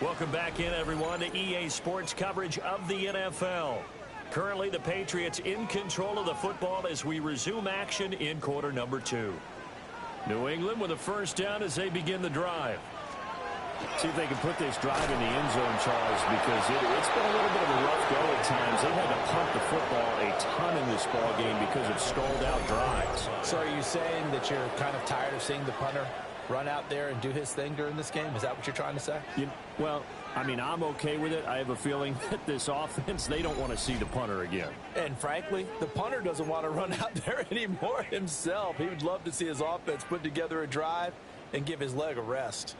Welcome back in, everyone, to EA Sports coverage of the NFL. Currently, the Patriots in control of the football as we resume action in quarter number 2. New England with a first down as they begin the drive. See if they can put this drive in the end zone, Charles, because it's been a little bit of a rough go at times. They've had to punt the football a ton in this ball game because of stalled-out drives. So are you saying that you're kind of tired of seeing the punter run out there and do his thing during this game? Is that what you're trying to say? Well, I mean, I'm okay with it. I have a feeling that this offense, they don't want to see the punter again. And frankly, the punter doesn't want to run out there anymore himself. He would love to see his offense put together a drive and give his leg a rest.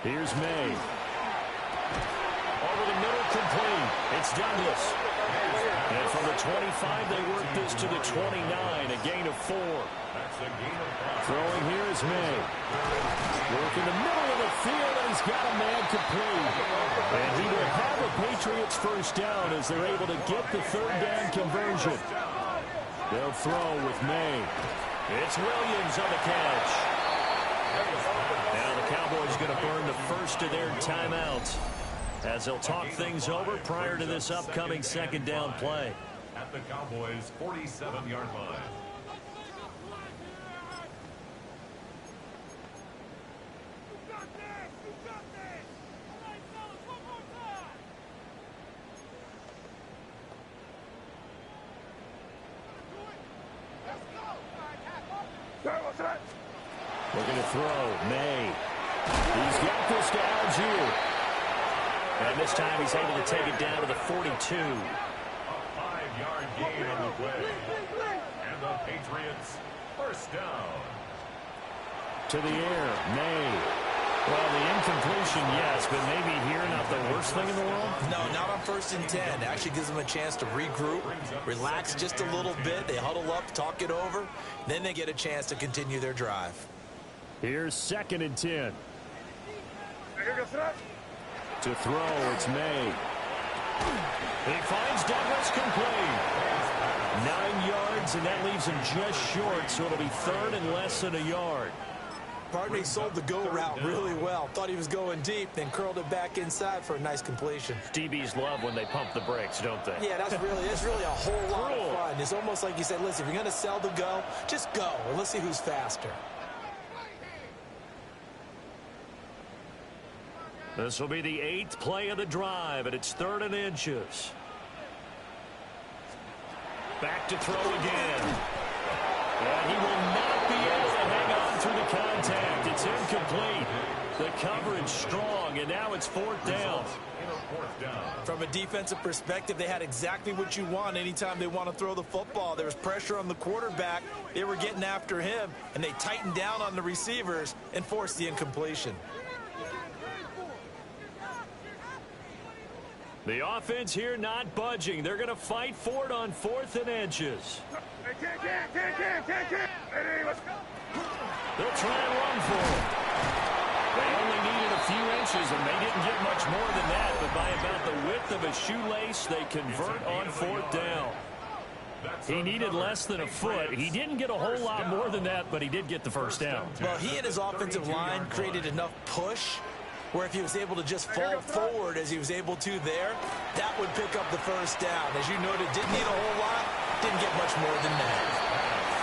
Here's May. Over the middle, complete. It's Douglas. And from the 25, they work this to the 29, a gain of 4. Throwing here is May. Work in the middle of the field, and he's got a man complete. And he will have a Patriots first down as they're able to get the third down conversion. They'll throw with May. It's Williams on the catch. Now the Cowboys going to burn the first of their timeouts as they'll talk things over prior to this upcoming second down play. At the Cowboys' 47-yard line. Looking to throw. May. He's got this to Algier. And this time he's able to take it down to the 42. A 5-yard gain on the play. And the Patriots first down. To the air. May. Well, the incompletion, yes, but maybe here not the worst thing in the world? No, not on 1st and 10. It actually gives them a chance to regroup, relax just a little bit. They huddle up, talk it over. Then they get a chance to continue their drive. Here's 2nd and 10. To throw, it's May. He finds Douglas complete. 9 yards, and that leaves him just short, so it'll be 3rd and less than a yard. Pardon me, sold the go route really well. Thought he was going deep, then curled it back inside for a nice completion. DBs love when they pump the brakes, don't they? Yeah, that's really a whole lot of fun. It's almost like you said, listen, if you're going to sell the go, just go, and let's see who's faster. This will be the 8th play of the drive, and it's 3rd and inches. Back to throw again. And he will not be able to hang on through the contact. It's incomplete. The coverage strong, and now it's 4th down. From a defensive perspective, they had exactly what you want anytime they want to throw the football. There was pressure on the quarterback. They were getting after him, and they tightened down on the receivers and forced the incompletion. The offense here not budging. They're going to fight for it on 4th and inches. They'll try and run for it. They only needed a few inches, and they didn't get much more than that. But by about the width of a shoelace, they convert on 4th down. He needed less than a foot. He didn't get a whole lot more than that, but he did get the first down. Well, he and his offensive line created enough push where if he was able to just fall forward as he was able to there, that would pick up the first down. As you noted, didn't need a whole lot, didn't get much more than that.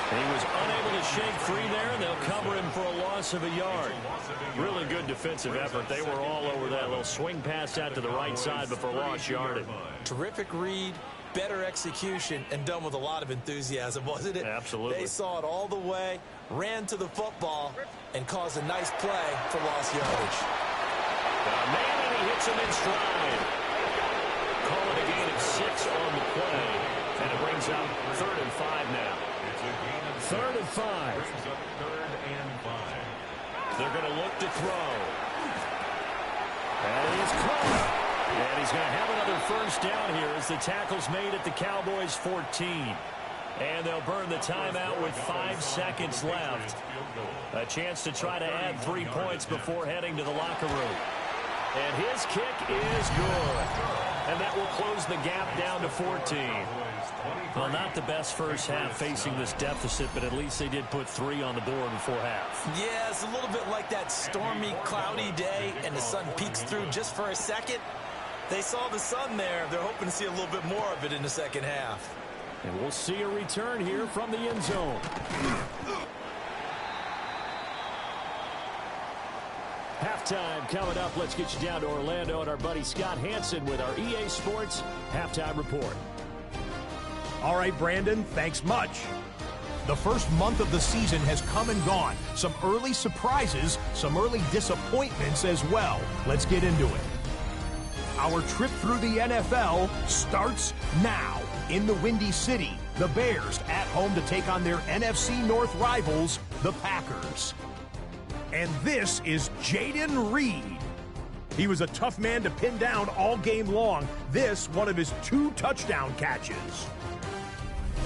He was unable to shake free there, and they'll cover him for a loss of a yard. Really good defensive effort. They were all over that little swing pass out to the right side before lost yardage. Terrific read, better execution, and done with a lot of enthusiasm, wasn't it? Absolutely. They saw it all the way, ran to the football, and caused a nice play for lost yardage. Man, and he hits him in stride. Call it a gain of 6 on the play. And it brings up 3rd and 5 now. It's a gain of 3rd and 5. They're going to look to throw. And he's caught. And he's going to have another first down here as the tackle's made at the Cowboys' 14. And they'll burn the timeout with 5 seconds left. A chance to try to add 3 points before heading to the locker room. And his kick is good. And that will close the gap down to 14. Well, not the best first half facing this deficit, but at least they did put 3 on the board before half. Yeah, it's a little bit like that stormy, cloudy day, and the sun peeks through just for a second. They saw the sun there. They're hoping to see a little bit more of it in the second half. And we'll see a return here from the end zone. Halftime coming up. Let's get you down to Orlando and our buddy Scott Hansen with our EA Sports Halftime Report. All right, Brandon, thanks much. The first month of the season has come and gone. Some early surprises, some early disappointments as well. Let's get into it. Our trip through the NFL starts now. In the Windy City, the Bears at home to take on their NFC North rivals, the Packers. And this is Jaden Reed. He was a tough man to pin down all game long. This, one of his 2 touchdown catches.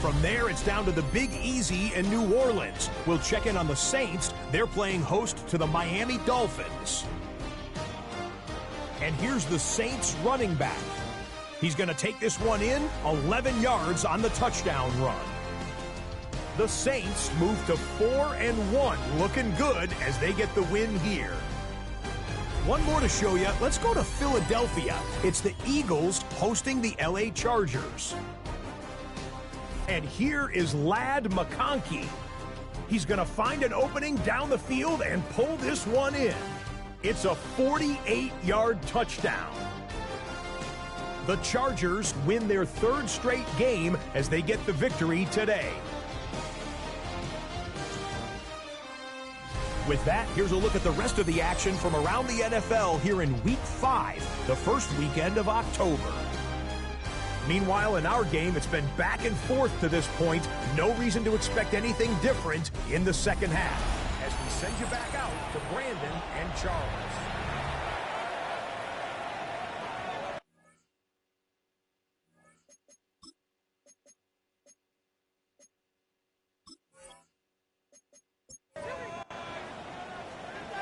From there, it's down to the Big Easy in New Orleans. We'll check in on the Saints. They're playing host to the Miami Dolphins. And here's the Saints running back. He's going to take this one in, 11 yards on the touchdown run. The Saints move to 4-1, looking good as they get the win here. One more to show you. Let's go to Philadelphia. It's the Eagles hosting the LA Chargers. And here is Ladd McConkey. He's going to find an opening down the field and pull this one in. It's a 48-yard touchdown. The Chargers win their 3rd straight game as they get the victory today. With that, here's a look at the rest of the action from around the NFL here in Week 5, the first weekend of October. Meanwhile, in our game, it's been back and forth to this point. No reason to expect anything different in the second half. As we send you back out to Brandon and Charles.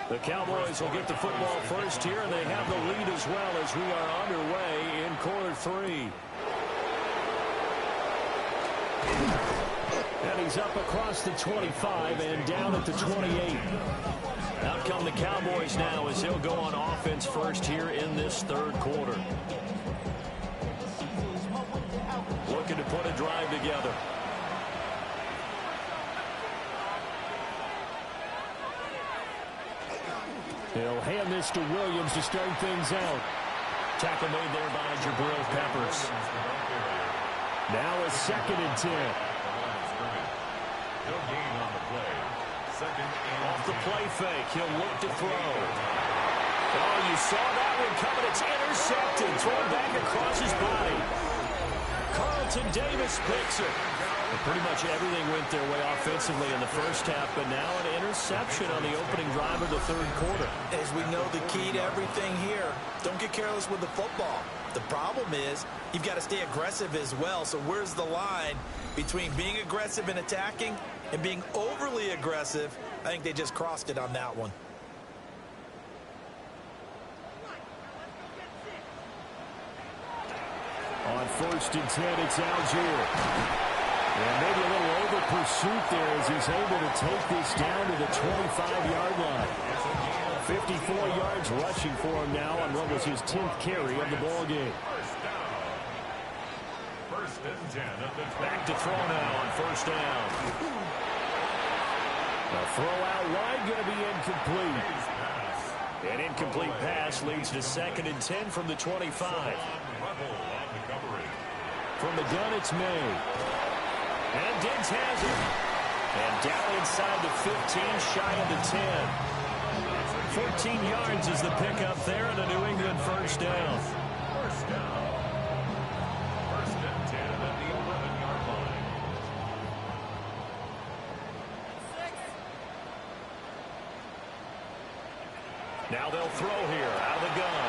The Cowboys will get the football first here, and they have the lead as well as we are underway in quarter 3. And he's up across the 25 and down at the 28. Out come the Cowboys now as they'll go on offense first here in this 3rd quarter. Looking to put a drive together. He'll hand this to Williams to start things out. Tackle made there by Jabril Peppers. Now a 2nd and 10. Off the play fake, he'll look to throw. Oh, you saw that one coming. It's intercepted. Thrown back across his body. Carlton Davis picks it. And pretty much everything went their way offensively in the first half, but now an interception on the opening drive of the 3rd quarter. As we know, the key to everything here, don't get careless with the football. The problem is you've got to stay aggressive as well. So where's the line between being aggressive and attacking and being overly aggressive? I think they just crossed it on that one. On 1st and 10, it's Algier. And maybe a little over pursuit there as he's able to take this down to the 25-yard line. 54 yards rushing for him now on what was his 10th carry of the ball game. Back to throw now on 1st down. A throw out wide, going to be incomplete. An incomplete pass leads to 2nd and 10 from the 25. From the gun, it's May. And Diggs has it. And down inside the 15, shy of the 10. 14 yards is the pickup there, and a New England first down. First down. 1st and 10 at the 11-yard line. Now they'll throw here out of the gun.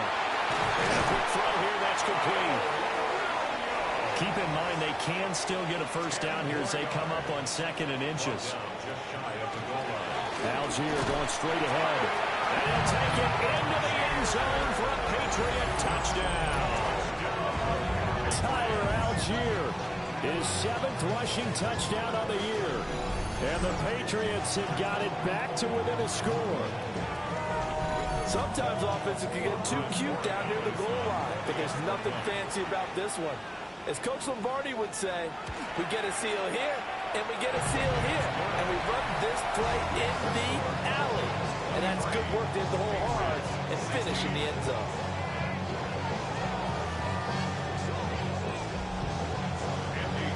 And a quick throw here, that's complete. Keep in mind they can still get a first down here as they come up on 2nd and inches. Algier going straight ahead. And he'll take it into the end zone for a Patriot touchdown. Tyler Algier, his 7th rushing touchdown of the year. And the Patriots have got it back to within a score. Sometimes offenses can get too cute down near the goal line, but there's nothing fancy about this one. As Coach Lombardi would say, we get a seal here, and we get a seal here, and we run this play in the alley. And that's good work to hit the hole hard and finish in the end zone.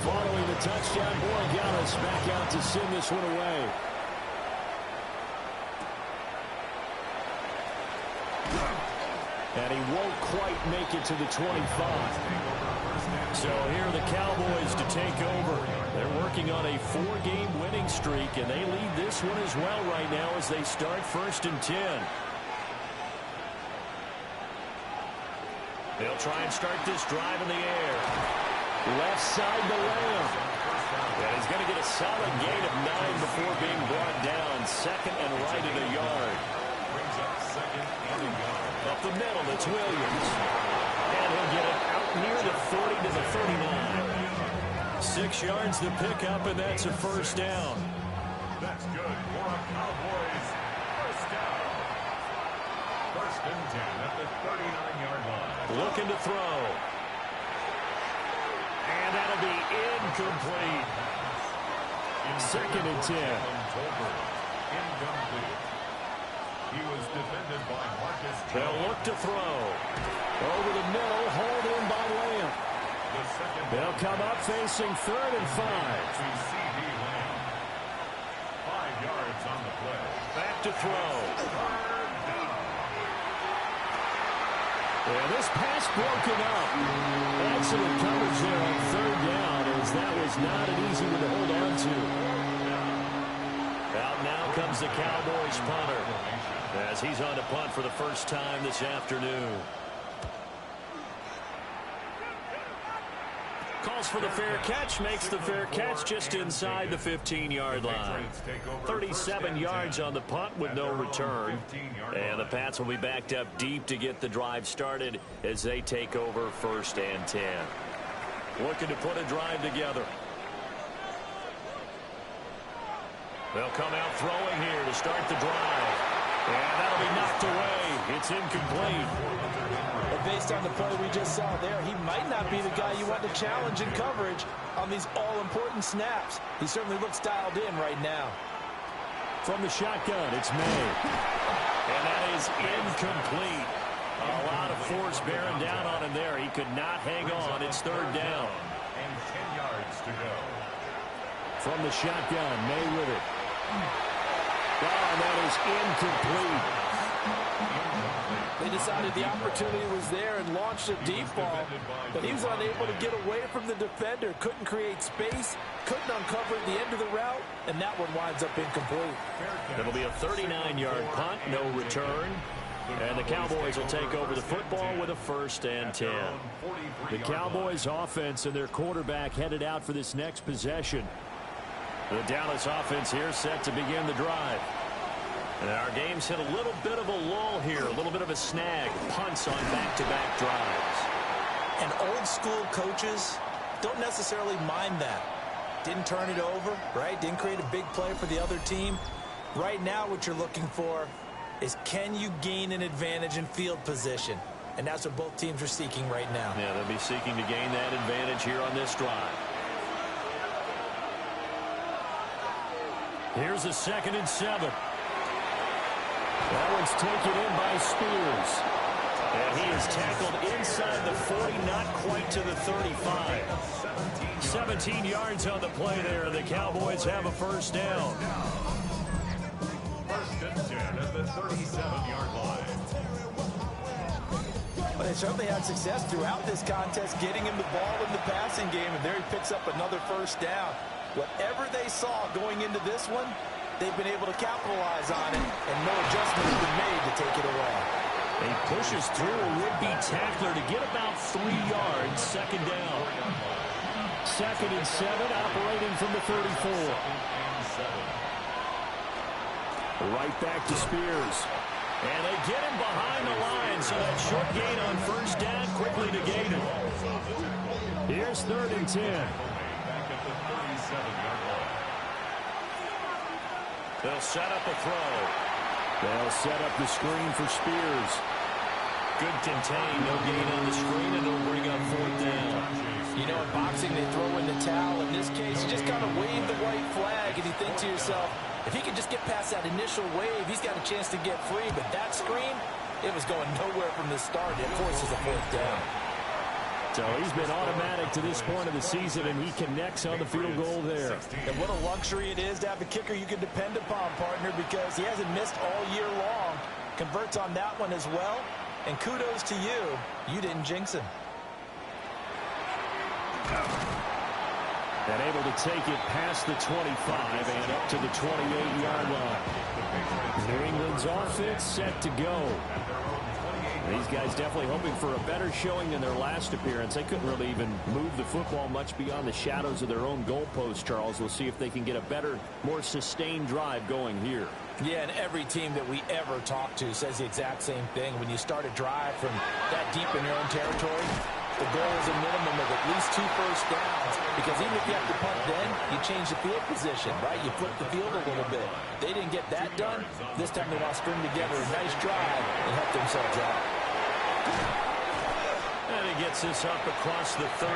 Following the touchdown, Borregales back out to send this one away. And he won't quite make it to the 25. So here the Cowboys to take over. They're working on a 4-game winning streak, and they lead this one as well right now as they start 1st and 10. They'll try and start this drive in the air. Left side to Lamb. And he's going to get a solid gain of 9 before being brought down. 2nd and right at a yard. Brings up 2nd and a yard. Up the middle, it's Williams. And he'll get it out near the 40 to the 39. 6 yards to pick up, and that's a first down. That's good for a Cowboys first down. 1st and 10 at the 39-yard line. Looking to throw. And that'll be incomplete. 2nd and 10. Incomplete. He was defended by Marcus. They'll look to throw. Over the middle, hauled in by Lamb. They'll come up facing 3rd and 5. C.D. Lamb. 5 yards on the play. Back to throw. Yeah, this pass broken up. Excellent coverage there on 3rd down, as that was not an easy one to hold on to. Out now comes the Cowboys punter, as he's on to punt for the first time this afternoon. Calls for the fair catch, makes the fair catch just inside the 15-yard line. 37 yards on the punt with no return. And the Pats will be backed up deep to get the drive started as they take over 1st and 10. Looking to put a drive together. They'll come out throwing here to start the drive. And that'll be knocked away. It's incomplete. But based on the play we just saw there, he might not be the guy you want to challenge in coverage on these all-important snaps. He certainly looks dialed in right now. From the shotgun, it's May. And that is incomplete. A lot of force bearing down on him there. He could not hang on. It's 3rd down. And 10 yards to go. From the shotgun, May with it. Oh, that is incomplete. They decided the opportunity was there and launched a deep ball, but he was unable to get away from the defender, couldn't create space, couldn't uncover the end of the route, and that one winds up incomplete. It'll be a 39-yard punt, no return, and the Cowboys will take over the football with a 1st and 10. The Cowboys offense and their quarterback headed out for this next possession. The Dallas offense here set to begin the drive. And our game's hit a little bit of a lull here, a little bit of a snag. Punts on back-to-back drives. And old-school coaches don't necessarily mind that. Didn't turn it over, right? Didn't create a big play for the other team. Right now what you're looking for is, can you gain an advantage in field position? And that's what both teams are seeking right now. Yeah, they'll be seeking to gain that advantage here on this drive. Here's a 2nd and 7. That one's taken in by Spears. And he is tackled inside the 40, not quite to the 35. 17 yards on the play there. The Cowboys have a first down. 1st and 10 at the 37-yard line. But they certainly had success throughout this contest getting him the ball in the passing game, and there he picks up another first down. Whatever they saw going into this one, they've been able to capitalize on it, and no adjustment has been made to take it away. He pushes through a would-be tackler to get about 3 yards, second down. 2nd and 7, operating from the 34. Right back to Spears. And they get him behind the line, so that short gain on first down quickly negated. Here's 3rd and 10. They'll set up a throw. They'll set up the screen for Spears. Good contain, no gain on the screen, and they'll bring up 4th down. You know, in boxing, they throw in the towel. In this case, you just kind of wave the white flag, and you think to yourself, if he could just get past that initial wave, he's got a chance to get free. But that screen, it was going nowhere from the start. It forces a 4th down. So he's been automatic to this point of the season, and he connects on the field goal there. And what a luxury it is to have a kicker you can depend upon, partner, because he hasn't missed all year long. Converts on that one as well. And kudos to you. You didn't jinx him. And able to take it past the 25 and up to the 28-yard line. New England's offense set to go. These guys definitely hoping for a better showing than their last appearance. They couldn't really even move the football much beyond the shadows of their own goalpost, Charles. We'll see if they can get a better, more sustained drive going here. Yeah, and every team that we ever talk to says the exact same thing. When you start a drive from that deep in your own territory, the goal is a minimum of at least 2 first downs, because even if you have to punt then, you change the field position, right? You flip the field a little bit. They didn't get that done. This time they want to string together a nice drive and help themselves out. And he gets this up across the 35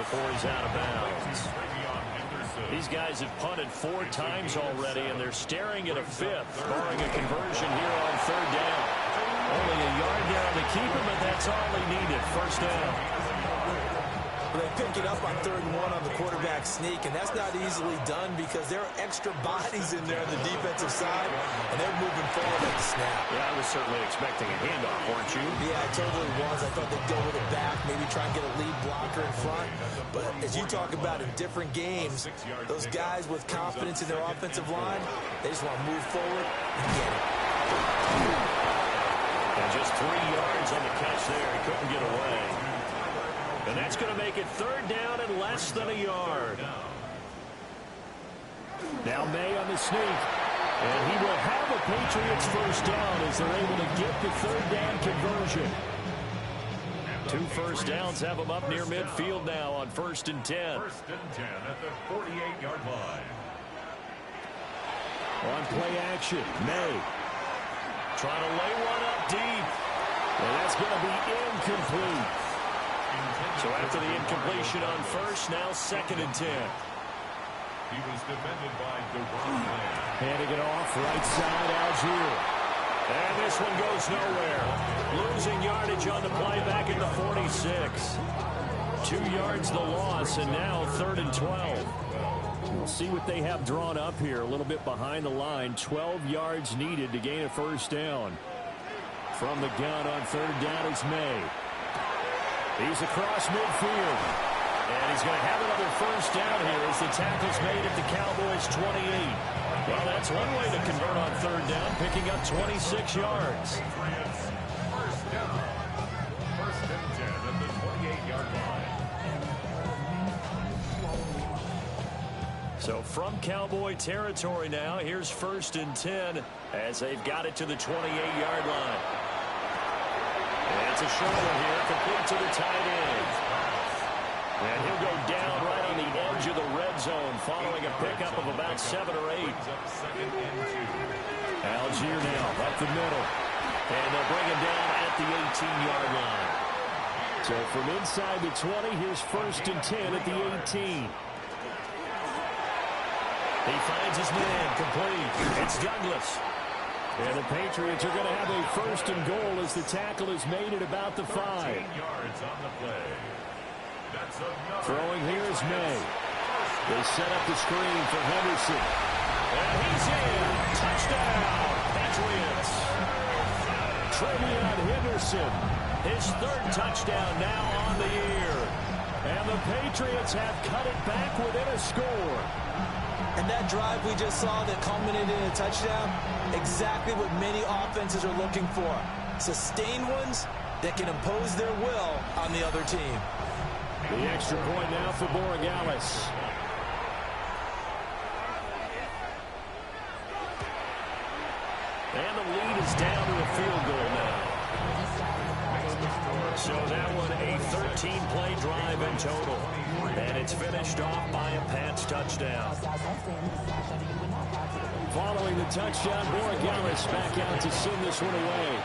before he's out of bounds. These guys have punted 4 times already, and they're staring at a 5th, barring a conversion here on 3rd down. Only a yard down to keep him, but that's all he needed. First down. They pick it up on 3rd and 1 on the quarterback sneak, and that's not easily done because there are extra bodies in there on the defensive side, and they're moving forward at the snap. Yeah, I was certainly expecting a handoff, weren't you? Yeah, I totally was. I thought they'd go with it back, maybe try and get a lead blocker in front. But as you talk about in different games, those guys with confidence in their offensive line, they just want to move forward and get it. And just 3 yards on the catch there. He couldn't get away. And that's going to make it 3rd down and less than a yard. Now May on the sneak. And he will have a Patriots first down as they're able to get the 3rd down conversion. 2 first downs have them up near midfield now on 1st and 10. 1st and 10 at the 48-yard line. On play action, May. Trying to lay one up deep. And that's going to be incomplete. So after the incompletion on 1st, now 2nd and 10. He was defended by DeRon. Handing it off, right side, Algier. And this one goes nowhere. Losing yardage on the play back at the 46. 2 yards the loss, and now 3rd and 12. We'll see what they have drawn up here. A little bit behind the line. 12 yards needed to gain a first down. From the gun on 3rd down is May. He's across midfield. And he's going to have another first down here as the tackle's made at the Cowboys' 28. Well, that's one way to convert on 3rd down, picking up 26 yards. First down. 1st and 10 at the 28-yard line. So from Cowboy territory now, here's 1st and 10 as they've got it to the 28-yard line. And it's a short one here, complete to the tight end. And he'll go down right on the edge of the red zone following a pickup of about 7 or 8. Algier now up the middle. And they'll bring him down at the 18-yard line. So from inside the 20, here's 1st and 10 at the 18. He finds his man, complete. It's Douglas. And the Patriots are going to have a 1st and goal as the tackle is made at about the 5. 13 yards on the play. That's Throwing here is May. They set up the screen for Henderson. And he's in. Touchdown, Patriots. Trevion Henderson. His 3rd touchdown now on the year. And the Patriots have cut it back within a score. And that drive we just saw that culminated in a touchdown, exactly what many offenses are looking for. Sustained ones that can impose their will on the other team. The extra point now for Borregales. And the lead is down to a field goal now. So that one a 13-play drive in total. And it's finished off by a Pats touchdown. Following the touchdown, Borregales back out to send this one away.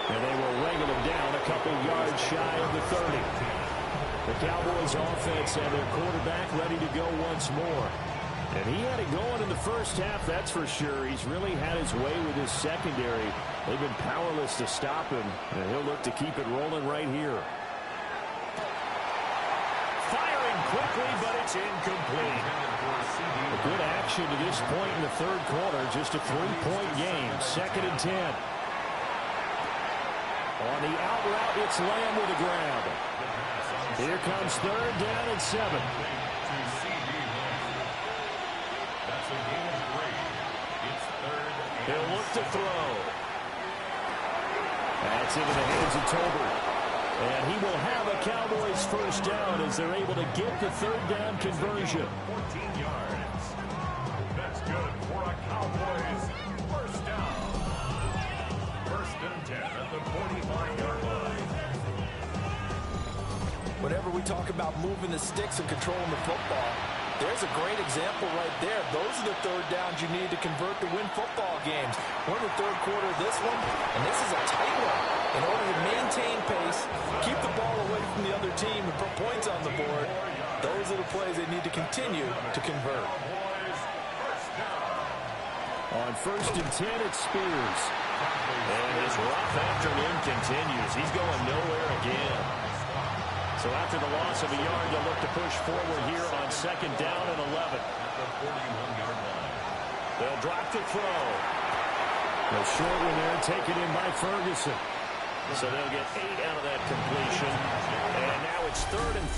And they will wrangle him down a couple yards shy of the 30. The Cowboys offense and their quarterback ready to go once more. And he had it going in the first half, that's for sure. He's really had his way with his secondary. They've been powerless to stop him, and he'll look to keep it rolling right here. Firing quickly, but it's incomplete. A good action to this point in the third quarter. Just a 3-point game. 2nd and 10. On the out route, it's Lamb with a grab. Here comes 3rd down and 7. He'll look to throw. That's into the hands of Tolbert. And he will have a Cowboys first down as they're able to get the 3rd down conversion. 14 yards. That's good for a Cowboys first down. 1st and 10 at the 45-yard line. Whenever we talk about moving the sticks and controlling the football, there's a great example right there. Those are the 3rd downs you need to convert to win football games. We're in the 3rd quarter of this one, and this is a tight one. In order to maintain pace, keep the ball away from the other team, and put points on the board, those are the plays they need to continue to convert. On 1st and 10, it's Spears. And his rough afternoon continues. He's going nowhere again. So after the loss of a yard, they'll look to push forward here on 2nd down and 11. They'll drop to throw. A short one there, taken in by Ferguson. So they'll get 8 out of that completion. And now it's 3rd and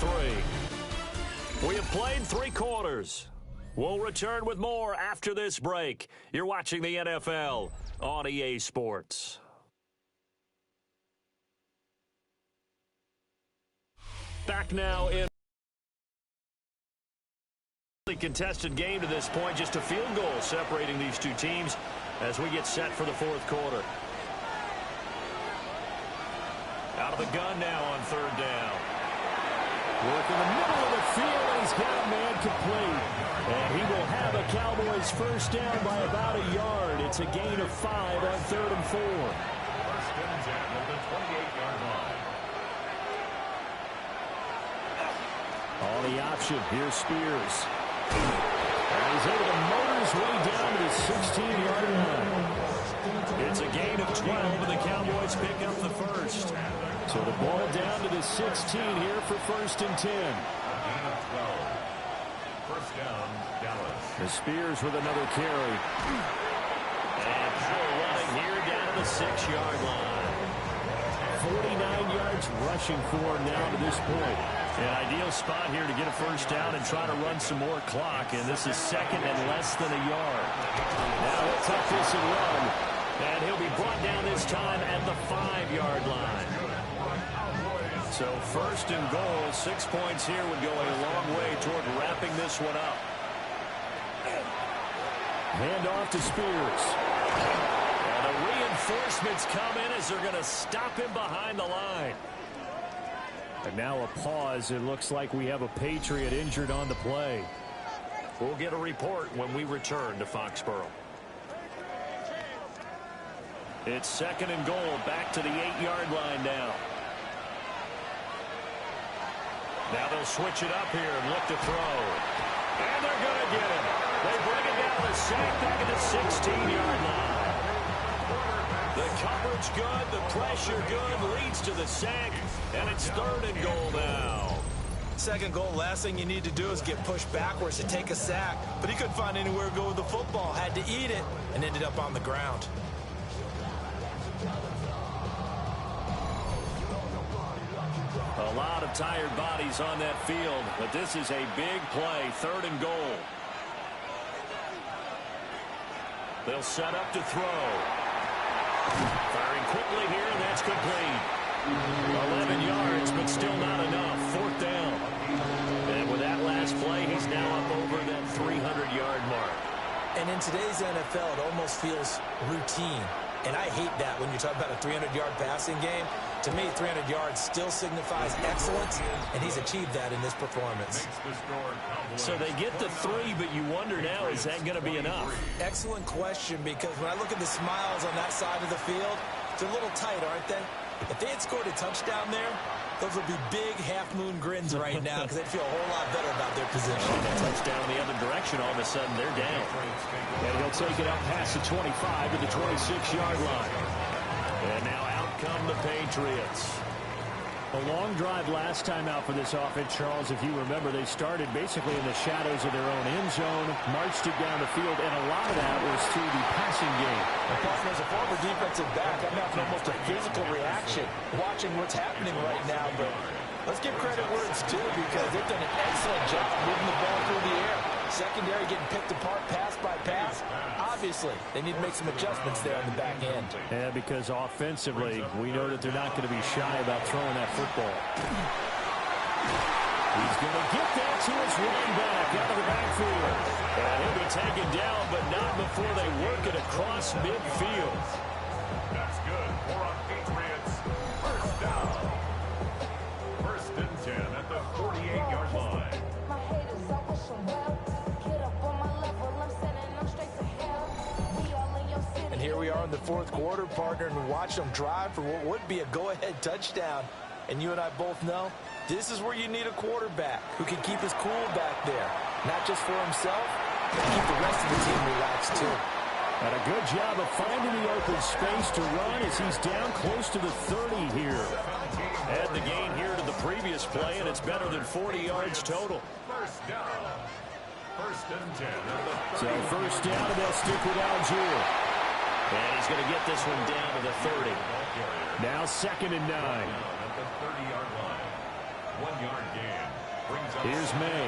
3. We have played 3 quarters. We'll return with more after this break. You're watching the NFL on EA Sports. Back now in a contested game to this point. Just a field goal separating these two teams as we get set for the 4th quarter. Out of the gun now on 3rd down. Work in the middle of the field, and he's got a man complete. And he will have a Cowboys first down by about a yard. It's a gain of 5 on 3rd and 4. 1st and 10 at the 28-yard line. On the option, here's Spears. And he's able to motor his way down to the 16-yard line. It's a gain of 12, and the Cowboys pick up the first. So the ball down to the 16 here for 1st and 10. Gain of 12. First down, Dallas. And Spears with another carry. And power running here down to the 6-yard line. 49 yards rushing for him now to this point. An ideal spot here to get a first down and try to run some more clock. And this is 2nd and less than a yard. Now he'll tuck this and run. And he'll be brought down this time at the 5-yard line. So 1st and goal, 6 points here would go a long way toward wrapping this one up. Hand off to Spears. And the reinforcements come in as they're going to stop him behind the line. And now a pause. It looks like we have a Patriot injured on the play. We'll get a report when we return to Foxborough. It's 2nd and goal, back to the 8-yard line now. Now they'll switch it up here and look to throw. And they're going to get him. They bring it down the sack back at the 16-yard line. The coverage good, the pressure good, leads to the sack, and it's 3rd and goal now. 2nd goal, last thing you need to do is get pushed backwards to take a sack. But he couldn't find anywhere to go with the football, had to eat it, and ended up on the ground. A A lot of tired bodies on that field, but this is a big play, 3rd and goal. They'll set up to throw. Firing quickly here, and that's complete. 11 yards, but still not enough. 4th down. And with that last play, he's now up over that 300-yard mark. And in today's NFL, it almost feels routine. And I hate that when you talk about a 300-yard passing game. To me, 300 yards still signifies excellence, and he's achieved that in this performance. So they get the 3, but you wonder now, is that going to be enough? Excellent question, because when I look at the smiles on that side of the field, they're a little tight, aren't they? If they had scored a touchdown there, those would be big half-moon grins right now because they'd feel a whole lot better about their position. A touchdown the other direction, all of a sudden they're down. And he'll take it up past the 25 to the 26-yard line. And now out come the Patriots. A long drive last time out for this offense, Charles. If you remember, they started basically in the shadows of their own end zone, marched it down the field, and a lot of that was through the passing game. As a former defensive back, I'm having almost a physical reaction watching what's happening right now. But let's give credit where it's due because they've done an excellent job moving the ball through the air. Secondary getting picked apart pass by pass. Obviously, they need to make some adjustments there on the back end. Yeah, because offensively, we know that they're not going to be shy about throwing that football. He's going to get that to his running back out of the backfield. And he'll be taken down, but not before they work it across midfield. That's good. 4 on Patriots. First down. 1st and 10 at the 48-yard line. And here we are in the 4th quarter, partner, and watch them drive for what would be a go-ahead touchdown. And you and I both know this is where you need a quarterback who can keep his cool back there. Not just for himself, but keep the rest of the team relaxed, too. And a good job of finding the open space to run as he's down close to the 30 here. Add the gain here to the previous play, and it's better than 40 yards total. First down. 1st and 10 at the 30. So first down, and they'll stick with Algier. And he's going to get this one down to the 30. Now 2nd and 9. At the 30-yard line. 1-yard gain. Brings up Here's May.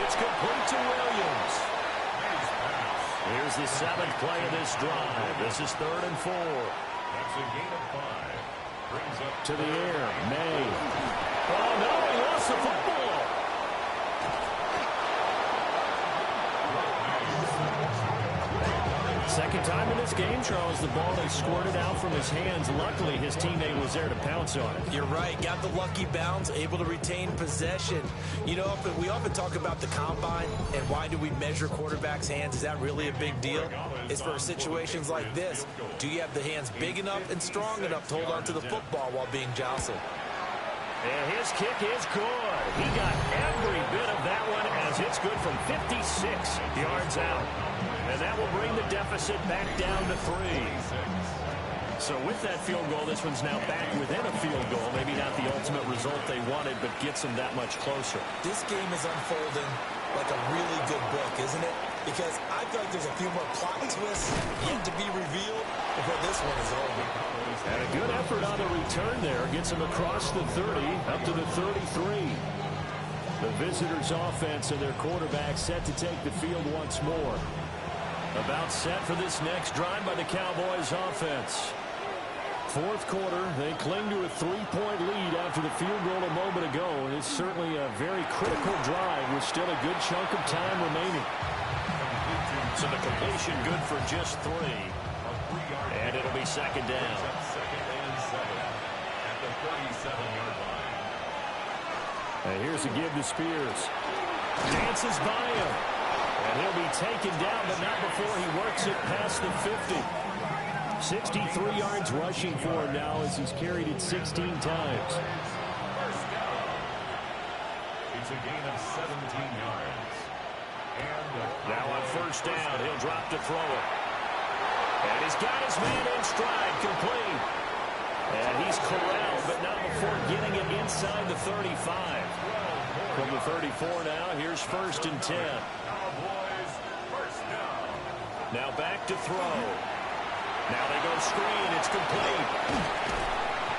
It's complete to Williams. May's pass. Here's the 7th play of this drive. This is 3rd and 4. That's a gain of 5. Brings up To the air, May. Oh, no, he lost the football. Second time in this game, Charles, the ball has squirted out from his hands. Luckily, his teammate was there to pounce on it. You're right. Got the lucky bounce, able to retain possession. You know, we often talk about the combine and why do we measure quarterbacks' hands. Is that really a big deal? It's for situations like this. Do you have the hands big enough and strong enough to hold on to the football while being jostled? And his kick is good. He got every bit of that one as it's good from 56 yards out. And that will bring the deficit back down to 3. So with that field goal, this one's now back within a field goal. Maybe not the ultimate result they wanted, but gets them that much closer. This game is unfolding like a really good book, isn't it? Because I feel like there's a few more plot twists yet to be revealed before this one is over. And a good effort on the return there. Gets him across the 30, up to the 33. The visitors' offense and their quarterback set to take the field once more. About set for this next drive by the Cowboys' offense. 4th quarter, they cling to a 3-point lead after the field goal a moment ago. And it's certainly a very critical drive with still a good chunk of time remaining. So the completion good for just 3. And it'll be 2nd down. 2nd and 7 at the 37-yard line. And here's a give to Spears. Dances by him. And he'll be taken down, but not before he works it past the 50. 63 yards rushing for him now as he's carried it 16 times. First down. It's a gain of 17 yards. And now on first down, he'll drop to throw it. And he's got his man in stride, complete. And he's corralled, but not before getting it inside the 35. From the 34 now, here's 1st and 10. Cowboys first down. Now back to throw. Now they go screen. It's complete.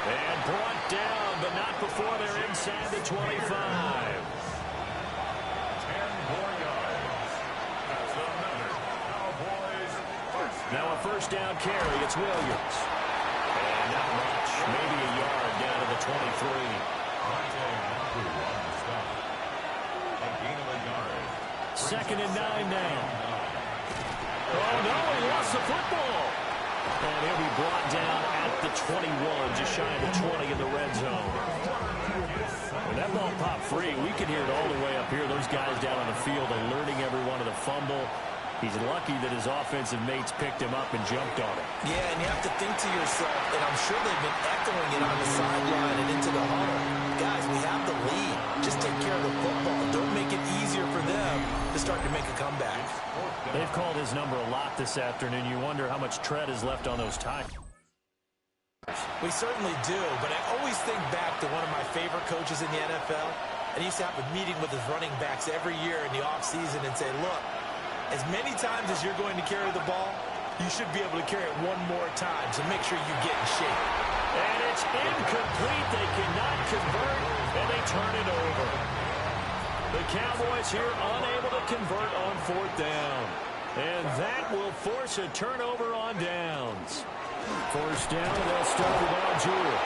And brought down, but not before they're inside the 25. 10 more yards. That's another Cowboys first down. Now a first down carry. It's Williams. And not much. Maybe a yard down to the 23. Second and 9 now. Oh, no, he lost the football. And he'll be brought down at the 21, just shy of the 20 in the red zone. When that ball popped free, we could hear it all the way up here. Those guys down on the field alerting everyone of the fumble. He's lucky that his offensive mates picked him up and jumped on it. Yeah, and you have to think to yourself, and I'm sure they've been echoing it on the sideline and into the huddle. Guys, we have the lead. Just take care of the football. Don't make it easier for them to start to make a comeback. They've called his number a lot this afternoon. You wonder how much tread is left on those tires. We certainly do, but I always think back to one of my favorite coaches in the NFL, and he used to have a meeting with his running backs every year in the offseason and say, look, as many times as you're going to carry the ball, you should be able to carry it one more time, so make sure you get in shape. And it's incomplete. They cannot convert, and they turn it over. The Cowboys here unable to convert on fourth down. And that will force a turnover on downs. First down, they'll start with Al-Jewel.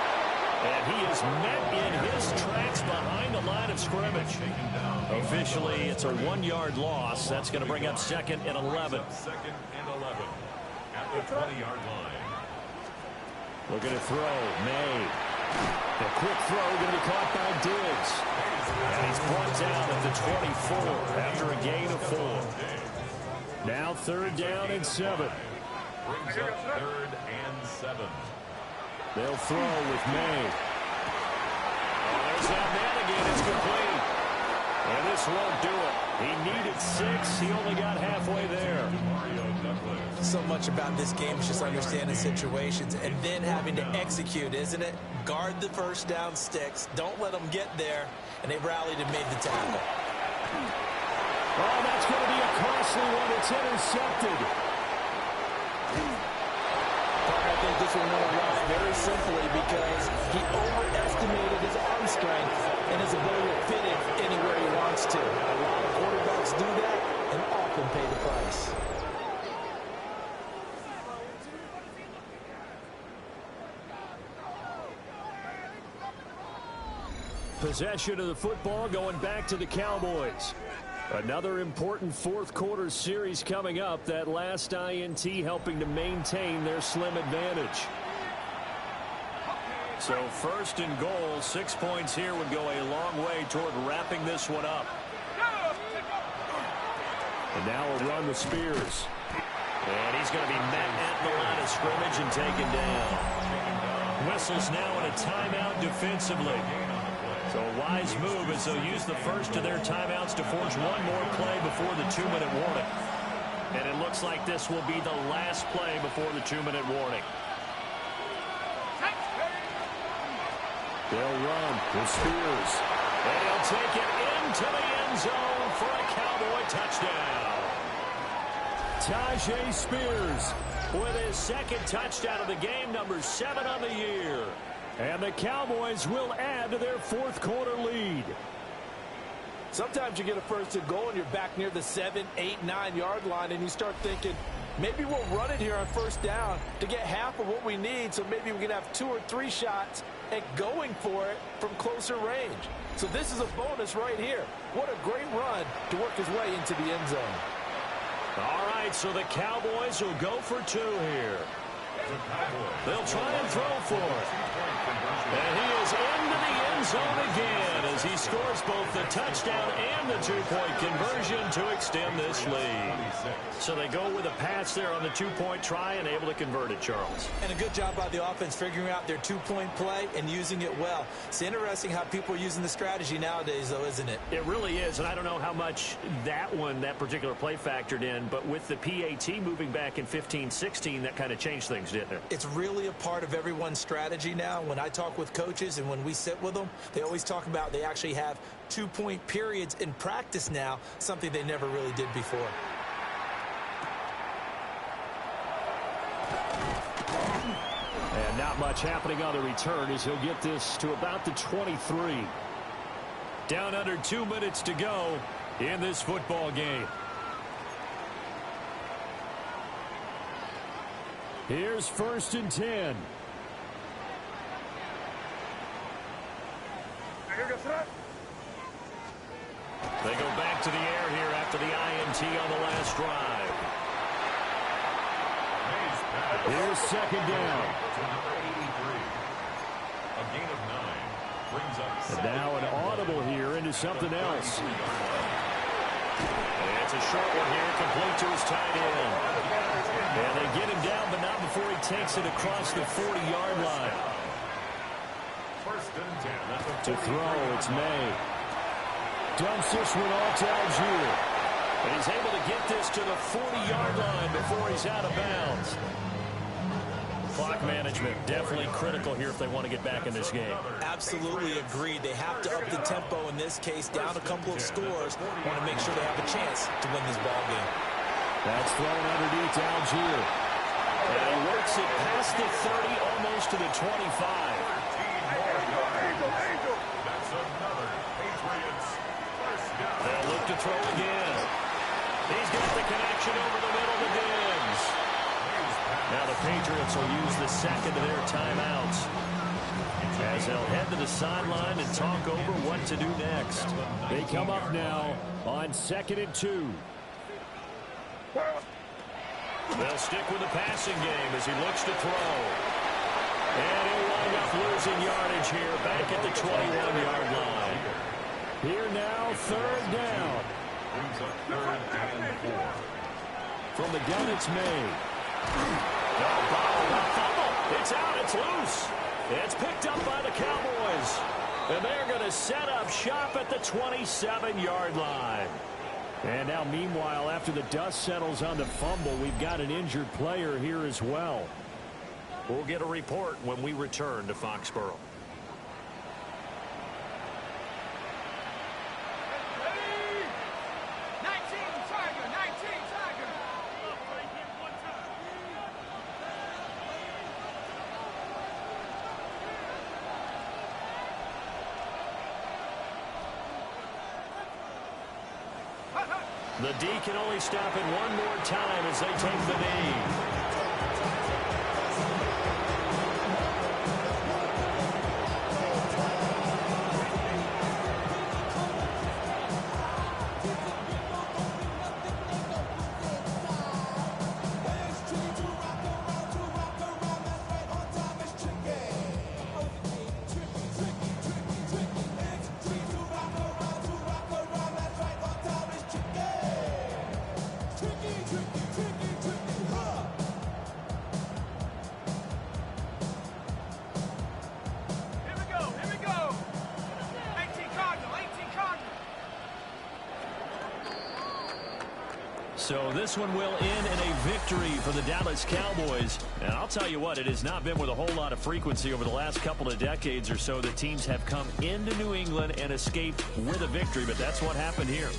And he is met in his tracks behind the line of scrimmage. Officially, it's a 1-yard loss. That's going to bring up second and 11. Second and 11 at the 20-yard line. Looking to throw, May. A quick throw going to be caught by Diggs. And he's brought down at the 24 after a gain of 4. Now third down and 7. Brings up third and 7. They'll throw with May. Oh, there's that man again. It's complete. And this won't do it. He needed 6. He only got halfway there. So much about this game is just understanding situations and then having to execute, isn't it? Guard the first down sticks. Don't let them get there. And they rallied and made the tackle. Oh, that's going to be a costly one. It's intercepted. I think this one went off very simply because he overestimated his arm strength and his ability to fit it anywhere he wants to. A lot of quarterbacks do that and often pay the price. Possession of the football going back to the Cowboys. Another important fourth quarter series coming up. That last INT helping to maintain their slim advantage. So first and goal, 6 points here would go a long way toward wrapping this one up. And now a run with Spears. And he's going to be met at the line of scrimmage and taken down. Whistles now in a timeout defensively. So a wise move as they'll use the first of their timeouts to force one more play before the 2-minute warning. And it looks like this will be the last play before the 2-minute warning. They'll run with Spears. And he'll take it into the end zone for a Cowboy touchdown. Tajay Spears with his second touchdown of the game, number 7 on the year. And the Cowboys will add to their fourth quarter lead. Sometimes you get a first and goal and you're back near the 7, 8, 9-yard line and you start thinking, maybe we'll run it here on first down to get half of what we need, so maybe we can have 2 or 3 shots at going for it from closer range. So this is a bonus right here. What a great run to work his way into the end zone. All right, so the Cowboys will go for 2 here. They'll try and throw for it. And he is into the end zone again as he scores both the touchdown and the 2-point conversion to extend this lead. So they go with a pass there on the 2-point try and able to convert it, Charles. And a good job by the offense figuring out their 2-point play and using it well. It's interesting how people are using the strategy nowadays, though, isn't it? It really is, and I don't know how much that particular play factored in, but with the PAT moving back in 15-16, that kind of changed things, didn't it? It's really a part of everyone's strategy now. When I talk with coaches and when we sit with them, they always talk about they actually have 2-point periods in practice now, something they never really did before. And not watch happening on the return as he'll get this to about the 23. Down under 2 minutes to go in this football game. Here's 1st and 10. They go back to the air here after the INT on the last drive. Here's 2nd down. A gain of 9 brings up And now an audible here into something else. It's a short one here, complete to his tight end. And they get him down, but not before he takes it across the 40-yard line. 1st and 10 at the To throw, it's May. Dumps this one off to Algier. And he's able to get this to the 40-yard line before he's out of bounds. Clock management definitely critical here if they want to get back in this game. Absolutely agreed. They have to up the tempo in this case, down a couple of scores. Want to make sure they have a chance to win this ball game. That's thrown underneath to Algier. And he works it past the 30, almost to the 25. That's another Patriots first down. They'll look to throw again. He's got the connection over the middle to Diggs. Now the Patriots will use the second of their timeouts as they'll head to the sideline and talk over what to do next. They come up now on 2nd and 2. They'll stick with the passing game as he looks to throw. And he'll wind up losing yardage here back at the 21-yard line. Here now, 3rd down. Brings up 3rd and 4. From the gun, it's May. It's out, it's loose. It's picked up by the Cowboys. And they're going to set up shop at the 27-yard line. And now, meanwhile, after the dust settles on the fumble, we've got an injured player here as well. We'll get a report when we return to Foxborough. The D can only stop it one more time as they take the knee. So this one will end in a victory for the Dallas Cowboys. And I'll tell you what, it has not been with a whole lot of frequency over the last couple of decades or so that teams have come into New England and escaped with a victory. But that's what happened here.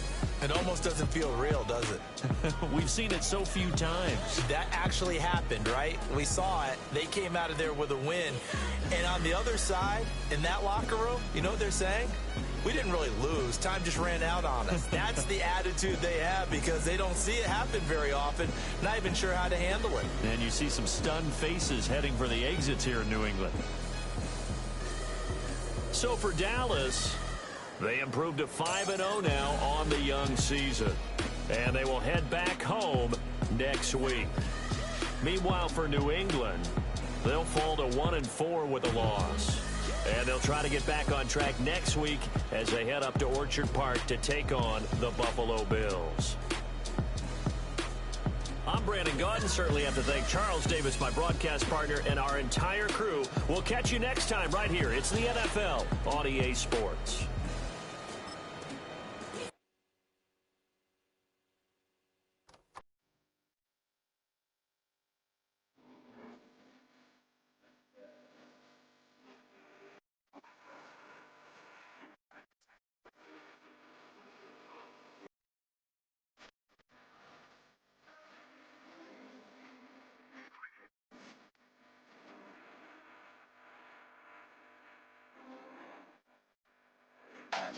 It almost doesn't feel real, does it? We've seen it so few times. That actually happened, right? We saw it. They came out of there with a win. And on the other side, in that locker room, you know what they're saying? We didn't really lose. Time just ran out on us. That's the attitude they have because they don't see it happen very often. Not even sure how to handle it. And you see some stunned faces heading for the exits here in New England. So for Dallas, they improved to 5-0 now on the young season. And they will head back home next week. Meanwhile, for New England, they'll fall to 1-4 with a loss. And they'll try to get back on track next week as they head up to Orchard Park to take on the Buffalo Bills. I'm Brandon Gaudin. Certainly have to thank Charles Davis, my broadcast partner, and our entire crew. We'll catch you next time right here. It's the NFL on EA Sports.